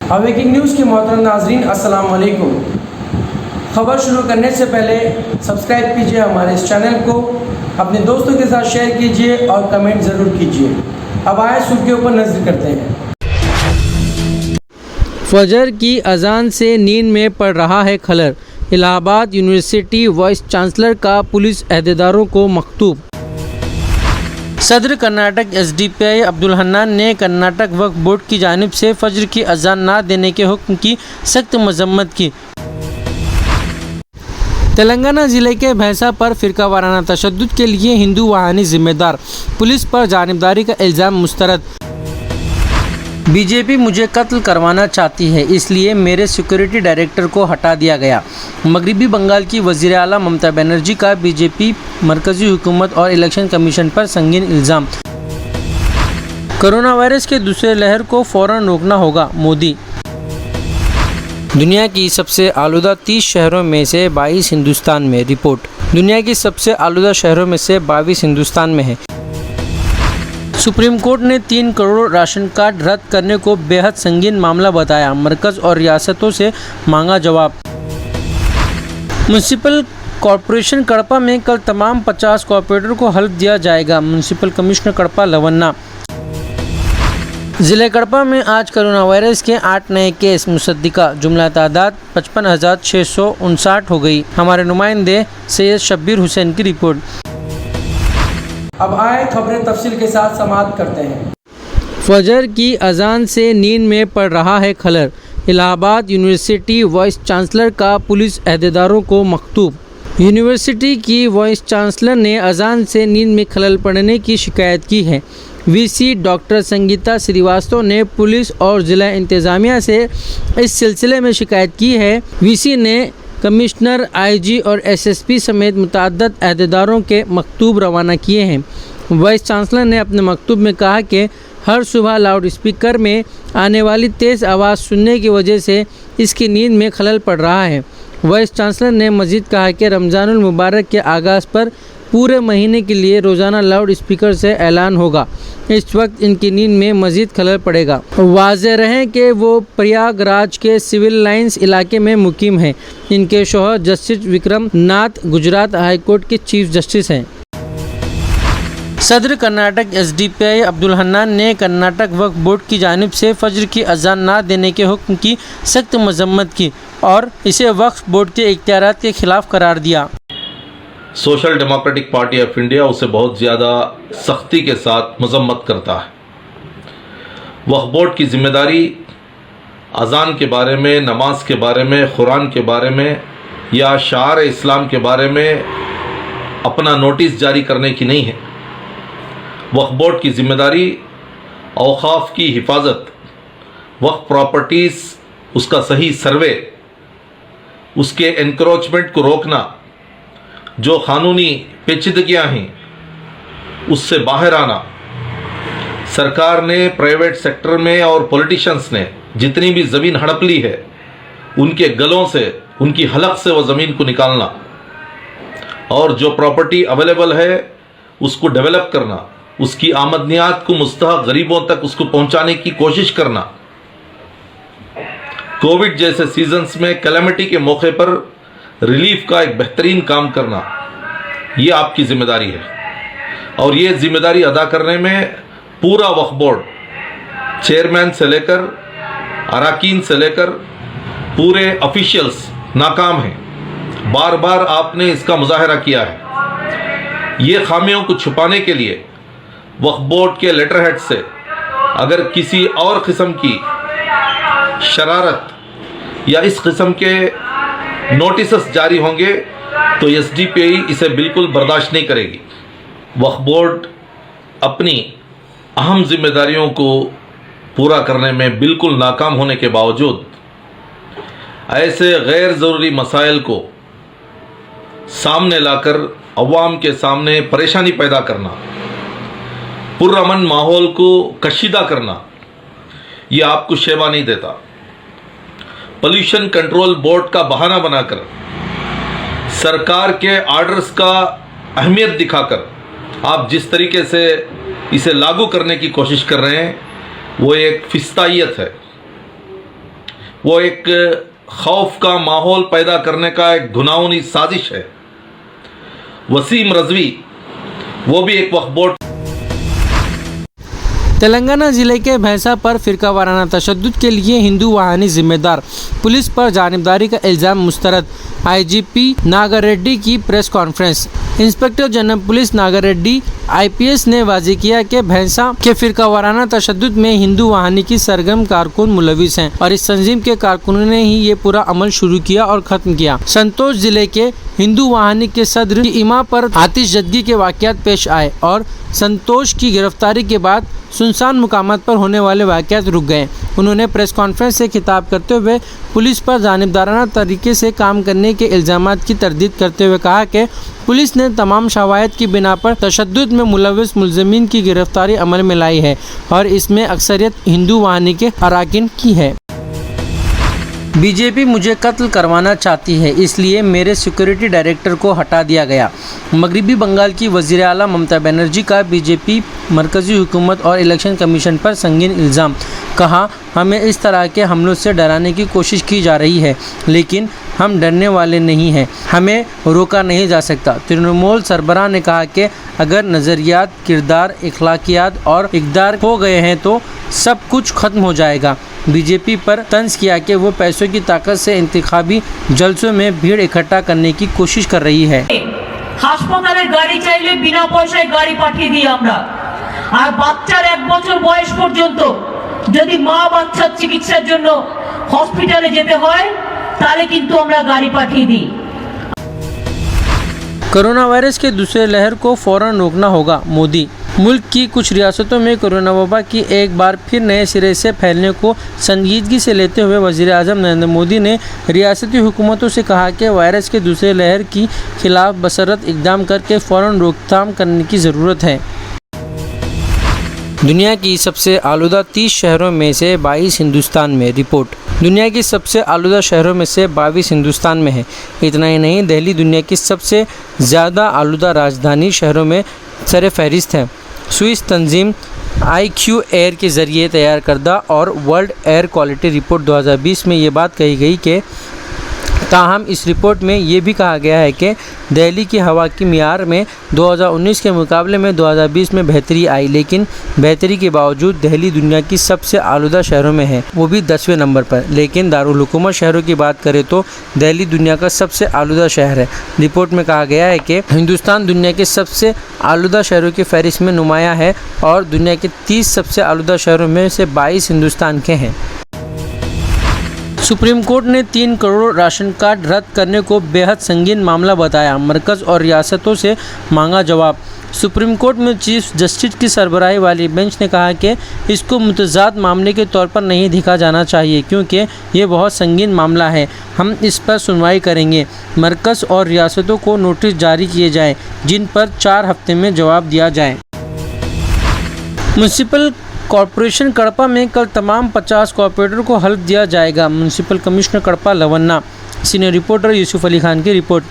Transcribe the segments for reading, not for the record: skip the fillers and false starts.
Breaking news के मोहतरम नाजरीन, अस्सलाम वालेकुम। खबर शुरू करने से पहले सब्सक्राइब कीजिए हमारे इस चैनल को, अपने दोस्तों के साथ शेयर कीजिए और कमेंट ज़रूर कीजिए। अब आए सुर्खियों पर नजर करते हैं। फजर की अजान से नींद में पड़ रहा है खलल। इलाहाबाद यूनिवर्सिटी वाइस चांसलर का पुलिस अहदेदारों को मकतूब। सदर कर्नाटक एसडीपीआई अब्दुल हन्नान ने कर्नाटक वक्फ बोर्ड की जानिब से फजर की अजान ना देने के हुक्म की सख्त मजम्मत की। तेलंगाना ज़िले के भैंसा पर फ़िरकावाराना तशद्दुद के लिए हिंदू वाहिनी जिम्मेदार, पुलिस पर जानिबदारी का इल्ज़ाम मुस्तरद। बीजेपी मुझे कत्ल करवाना चाहती है, इसलिए मेरे सिक्योरिटी डायरेक्टर को हटा दिया गया। मगरबी बंगाल की वज़ीर आला ममता बनर्जी का बीजेपी मरकज़ी हुकूमत और इलेक्शन कमीशन पर संगीन इल्ज़ाम। कोरोना वायरस के दूसरे लहर को फ़ौरन रोकना होगा, मोदी। दुनिया की सबसे आलूदा 30 शहरों में से 22 हिंदुस्तान में, रिपोर्ट। दुनिया की सबसे आलूदा शहरों में से 22 हिंदुस्तान में है। सुप्रीम कोर्ट ने 3 करोड़ राशन कार्ड रद्द करने को बेहद संगीन मामला बताया। मरकज़ और रियासतों से मांगा जवाब। म्यूनसिपल कॉरपोरेशन कड़पा में कल तमाम 50 कॉरपोरेटर को हल्फ दिया जाएगा। Municipal commissioner Kadapa Lavanna. ज़िले कड़पा में आज कोरोना वायरस के 8 नए केस मुसद्दिका, जुमला तादाद 55,659 हो गई। हमारे नुमाइंदे सैयद शब्बीर हुसैन की रिपोर्ट। अब आए खबरें तफसील के साथ समाप्त करते हैं। फजर की अजान से नींद में पड़ रहा है खलल। इलाहाबाद यूनिवर्सिटी वाइस चांसलर का पुलिस अहदेदारों को मकतूब। यूनिवर्सिटी की वाइस चांसलर ने अजान से नींद में खलल पड़ने की शिकायत की है। वीसी डॉक्टर संगीता श्रीवास्तव ने पुलिस और ज़िला इंतज़ामिया से इस सिलसिले में शिकायत की है। वीसी ने कमिश्नर, आईजी और एसएसपी समेत मुतअद्दिद अहदेदारों के मकतूब रवाना किए हैं। वाइस चांसलर ने अपने मकतूब में कहा कि हर सुबह लाउड स्पीकर में आने वाली तेज़ आवाज़ सुनने की वजह से इसकी नींद में खलल पड़ रहा है। वाइस चांसलर ने मज़ीद कहा कि रमज़ानुल मुबारक के आगाज़ पर पूरे महीने के लिए रोज़ाना लाउड स्पीकर से ऐलान होगा। इस वक्त इनकी नींद में मज़ीद खलल पड़ेगा। वाज़ेह रहे कि वो प्रयागराज के सिविल लाइंस इलाके में मुकीम हैं। इनके शौहर जस्टिस विक्रम नाथ गुजरात हाई कोर्ट के चीफ जस्टिस हैं। सदर कर्नाटक एसडीपीआई अब्दुल हन्नान ने कर्नाटक वक्फ बोर्ड की जानिब से फजर की अजान ना देने के हुक्म की सख्त मजम्मत की और इसे वक्फ बोर्ड के इख्तियारात के खिलाफ करार दिया। Social democratic party of India उसे बहुत ज़्यादा सख्ती के साथ मजम्मत करता है। वक्फ बोर्ड की जिम्मेदारी अजान के बारे में, नमाज के बारे में, कुरान के बारे में या शार इस्लाम के बारे में अपना नोटिस जारी करने की नहीं है। वक्फ बोर्ड की जिम्मेदारी औक़ाफ़ की हिफाजत, वक्फ प्रॉपर्टीज़ उसका सही सर्वे, उसके एनक्रोचमेंट को रोकना, जो कानूनी पेचीदगियाँ हैं उससे बाहर आना। सरकार ने, प्राइवेट सेक्टर में और पॉलिटिशियंस ने जितनी भी ज़मीन हड़प ली है उनके गलों से, उनकी हलक से वो ज़मीन को निकालना और जो प्रॉपर्टी अवेलेबल है उसको डेवलप करना, उसकी आमदनियात को मुस्तहक़ गरीबों तक उसको पहुंचाने की कोशिश करना। कोविड जैसे सीजन्स में कैलेमिटी के मौके पर रिलीफ का एक बेहतरीन काम करना, ये आपकी ज़िम्मेदारी है और ये ज़िम्मेदारी अदा करने में पूरा वक्फ बोर्ड, चेयरमैन से लेकर अराकीन से लेकर पूरे ऑफिशियल्स नाकाम हैं। बार बार आपने इसका मुजाहरा किया है। ये खामियों को छुपाने के लिए वक्फ बोर्ड के लेटर हेड से अगर किसी और किस्म की शरारत या इस किस्म के नोटिस जारी होंगे तो एसडीपीआई इसे बिल्कुल बर्दाश्त नहीं करेगी। वक्फ बोर्ड अपनी अहम जिम्मेदारियों को पूरा करने में बिल्कुल नाकाम होने के बावजूद ऐसे गैर ज़रूरी मसाइल को सामने लाकर अवाम के सामने परेशानी पैदा करना, पुरअमन माहौल को कशीदा करना, ये आपको शेबा नहीं देता। पोल्यूशन कंट्रोल बोर्ड का बहाना बनाकर सरकार के आर्डर्स का अहमियत दिखाकर आप जिस तरीके से इसे लागू करने की कोशिश कर रहे हैं वो एक फिस्तायत है। वो एक खौफ का माहौल पैदा करने का एक घुनावनी साजिश है। वसीम रजवी वो भी एक वक्फ बोर्ड। तेलंगाना जिले के भैंसा पर फिरका वाराना तशद्दुद के लिए हिंदू वाहिनी जिम्मेदार, पुलिस पर जानिबदारी का इल्ज़ाम मुस्तरद। आईजीपी नागारेड्डी की press conference. Inspector general police Nagareddy IPS ने वाज़ेह किया कि भैंसा के फिरका वाराना तशद्दुद में हिंदू वाहिनी की सरगर्म कारकुन मुलविस हैं और इस तंजीम के कारकुनों ने ही ये पूरा अमल शुरू किया और ख़त्म किया। संतोष जिले के हिंदू वाहिनी के सदर की इमा पर आतिशजदगी के वाक़यात पेश आए और संतोष की गिरफ्तारी के बाद सुनसान मुकामात पर होने वाले वाक़यात रुक गए। उन्होंने प्रेस कॉन्फ्रेंस से खिताब करते हुए पुलिस पर जानिबदाराना तरीके से काम करने के इल्ज़ामात की तरदीद करते हुए कहा कि पुलिस ने तमाम शवाहिद की बिना पर तशद्दुद में मुलविस मुलज़िमीन की गिरफ्तारी अमल में लाई है और इसमें अक्सरियत हिंदू वाहिनी के अराकीन की है। बीजेपी मुझे कत्ल करवाना चाहती है, इसलिए मेरे सिक्योरिटी डायरेक्टर को हटा दिया गया। मगरबी बंगाल की वज़ीर आला ममता बनर्जी का बीजेपी मरकज़ी हुकूमत और इलेक्शन कमीशन पर संगीन इल्ज़ाम। कहा, हमें इस तरह के हमलों से डराने की कोशिश की जा रही है, लेकिन हम डरने वाले नहीं हैं, हमें रोका नहीं जा सकता। तृणमूल सरबराह ने कहा कि अगर नज़रियात, किरदार, इखलाकियात और इक़दार हो गए हैं तो सब कुछ ख़त्म हो जाएगा। बीजेपी पर तंज किया कि वो पैसों की ताकत से इंतखाबी जलसों में भीड़ इकट्ठा करने की कोशिश कर रही है। হাসপাতালের গাড়ি চাইলে বিনা পয়সায় গাড়ি পাঠিয়ে দিই আমরা, আর বাচ্চার 1 বছর বয়স পর্যন্ত যদি মা বাচ্চার চিকিৎসার জন্য হসপিটালে যেতে হয় তাহলে কিন্তু আমরা গাড়ি পাঠিয়ে দিই। कोरोना वायरस के दूसरे लहर को फ़ौरन रोकना होगा, मोदी। मुल्क की कुछ रियासतों में कोरोना वबा की एक बार फिर नए सिरे से फैलने को संजीदगी से लेते हुए वज़ीर आज़म नरेंद्र मोदी ने रियासती हुकूमतों से कहा कि वायरस के दूसरे लहर की खिलाफ बसरत इक़दाम करके फ़ौरन रोकथाम करने की ज़रूरत है। दुनिया की सबसे आलूदा 30 शहरों में से 22 हिंदुस्तान में। रिपोर्ट। दुनिया की सबसे आलूदा शहरों में से 22 हिंदुस्तान में है। इतना ही नहीं, दिल्ली दुनिया की सबसे ज़्यादा आलूदा राजधानी शहरों में सर फहरिस्त है। स्विस तंजीम IQ एयर के ज़रिए तैयार करदा और वर्ल्ड एयर क्वालिटी रिपोर्ट 2020 में ये बात कही गई कि ताहम इस रिपोर्ट में ये भी कहा गया है कि दिल्ली की हवा की मियार में 2019 के मुकाबले में 2020 में बेहतरी आई, लेकिन बेहतरी के बावजूद दिल्ली दुनिया की सबसे आलूदा शहरों में है, वो भी 10वें नंबर पर। लेकिन दारुल हुकूमत शहरों की बात करें तो दिल्ली दुनिया का सबसे आलूदा शहर है। रिपोर्ट में कहा गया है कि हिंदुस्तान दुनिया के सबसे आलूदा शहरों की फहरिस्त में नुमाया है और दुनिया के 30 सबसे आलूदा शहरों में से 22 हिंदुस्तान के हैं। सुप्रीम कोर्ट ने 3 करोड़ राशन कार्ड रद्द करने को बेहद संगीन मामला बताया। मरकज़ और रियासतों से मांगा जवाब। सुप्रीम कोर्ट में चीफ जस्टिस की सरबराही वाली बेंच ने कहा कि इसको मुतज़ाद मामले के तौर पर नहीं देखा जाना चाहिए, क्योंकि ये बहुत संगीन मामला है। हम इस पर सुनवाई करेंगे। मरकज़ और रियासतों को नोटिस जारी किए जाएँ, जिन पर 4 हफ्ते में जवाब दिया जाए। म्यूनसिपल कॉरपोरेशन कड़पा में कल तमाम 50 कॉरपोरेटर को हल्फ दिया जाएगा। Municipal commissioner Kadapa Lavanna. Senior reporter Yusuf Ali Khan की report.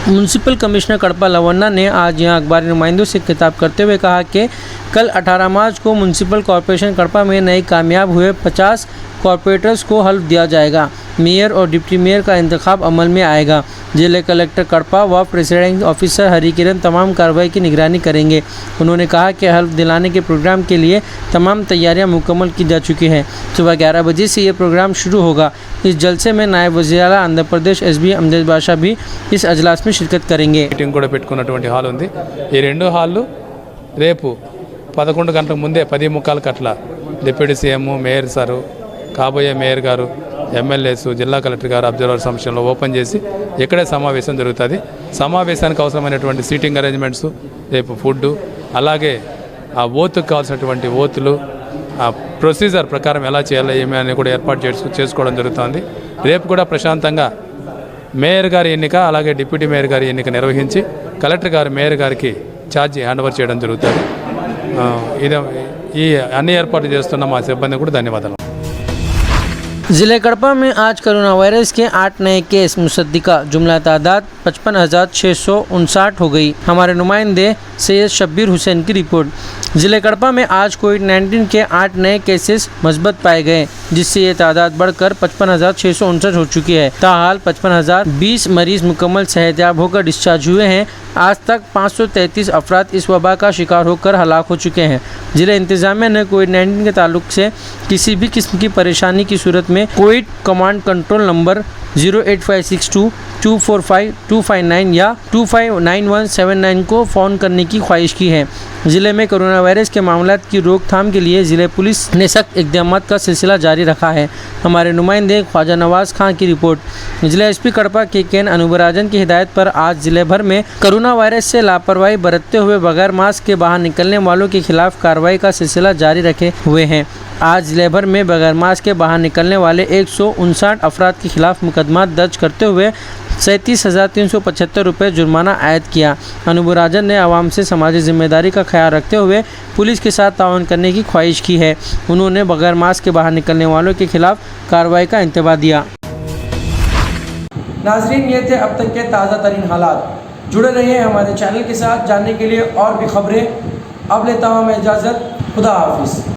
Municipal commissioner Kadapa Lavanna ने आज यहां अखबारी नुमाइंदों से खिताब करते हुए कहा कि कल 18 मार्च को म्यूनसिपल कॉरपोरेशन कड़पा में नए कामयाब हुए 50 कॉरपोरेटर्स को हल्फ दिया जाएगा। मेयर और डिप्टी मेयर का इंतखाब अमल में आएगा। जिला कलेक्टर कड़पा व प्रेसिडेंट ऑफिसर हरिकिरण तमाम कार्रवाई की निगरानी करेंगे। उन्होंने कहा कि हल्फ दिलाने के प्रोग्राम के लिए तमाम तैयारियां मुकम्मल की जा चुकी हैं। सुबह 11 बजे से ये प्रोग्राम शुरू होगा। इस जलसे में नायब वज़ीर आला आंध्र प्रदेश SB अमजद बादशाह भी इस अजलास में शिरकत करेंगे। మీటింగ్ కూడా పెట్టుకున్నటువంటి హాల్ ఉంది। ఈ 2 హాళ్ళు రేపు 11 గంటల ముందే 10:45 అట్లా డిప్యూటీ సీఎం, మేయర్ సారు, కాబోయే మేయర్ గారు, ఎమ్మెల్యేస్, జిల్లా కలెక్టర్ గారు అబ్జర్వర్ సమక్షంలో ఓపెన్ చేసి ఇక్కడే సమావేశం జరుగుతుంది। సమావేశానికి అవసరమైనటువంటి సీటింగ్ అరేంజ్మెంట్స్, రేపు ఫుడ్, అలాగే ఆ ఓతుకు కావాల్సినటువంటి ఓతులు, ఆ ప్రొసీజర్ ప్రకారం ఎలా చేయాలి ఏమి అని కూడా ఏర్పాటు చేసుకోవడం జరుగుతుంది। రేపు కూడా ప్రశాంతంగా మేయర్ గారి ఎన్నిక, అలాగే డిప్యూటీ మేయర్ గారి ఎన్నిక నిర్వహించి కలెక్టర్ గారు మేయర్ గారికి ఛార్జీ హ్యాండ్ ఓవర్ చేయడం జరుగుతుంది। ఈ అన్ని ఏర్పాట్లు చేస్తున్న మా సిబ్బంది కూడా ధన్యవాదాలు। ज़िले कड़पा में आज कोरोना वायरस के 8 नए केस मुसद्दिका, जुमला तादाद 55,659 हो गई। हमारे नुमाइंदे सैयद शब्बीर हुसैन की रिपोर्ट। ज़िले कड़पा में आज कोविड-19 के 8 नए केसेस मस्बत पाए गए। जिससे ये तादाद बढ़कर 55,659 हो चुकी है। ताहाल 55,020 मरीज मुकम्मल सेहतयाब होकर डिस्चार्ज हुए हैं। आज तक 533 अफराद इस वबा का शिकार होकर हलाक हो चुके हैं। जिला इंतजामिया ने कोविड-19 के ताल्लुक से किसी भी किस्म की परेशानी की सूरत में कोविड कमांड कंट्रोल नंबर 08562 245 259 या 259179 को फ़ोन करने की ख्वाहिश की है। ज़िले में कोरोना वायरस के मामलों की रोकथाम के लिए ज़िले पुलिस ने सख्त इक़दाम का सिलसिला जारी रखा है। हमारे नुमाइंदे ख्वाजा नवाज़ खां की रिपोर्ट। जिला एसपी कड़पा KKN अनूबराजन की हिदायत पर आज ज़िले भर में कोरोना वायरस से लापरवाही बरतते हुए बगैर मास्क के बाहर निकलने वालों के खिलाफ कार्रवाई का सिलसिला जारी रखे हुए हैं। आज ज़िले भर में बगैर मास्क के बाहर निकलने वाले 159 अफराद के खिलाफ मुकदमा दर्ज करते हुए 37,375 रुपये जुर्माना आयद किया। अनूबराजन ने आवाम से समाजी जिम्मेदारी का ख्याल रखते हुए पुलिस के साथ ताउन करने की ख्वाहिश की है। उन्होंने बगैर मास्क के बाहर निकलने वालों के खिलाफ कार्रवाई का इंतबाह दिया। नाजरीन, ये थे अब तक के ताज़ा तरीन हालात। जुड़े रहिए हमारे चैनल के साथ जानने के लिए और भी खबरें। अब लेता हूँ मैं इजाज़त। खुदा हाफिज़।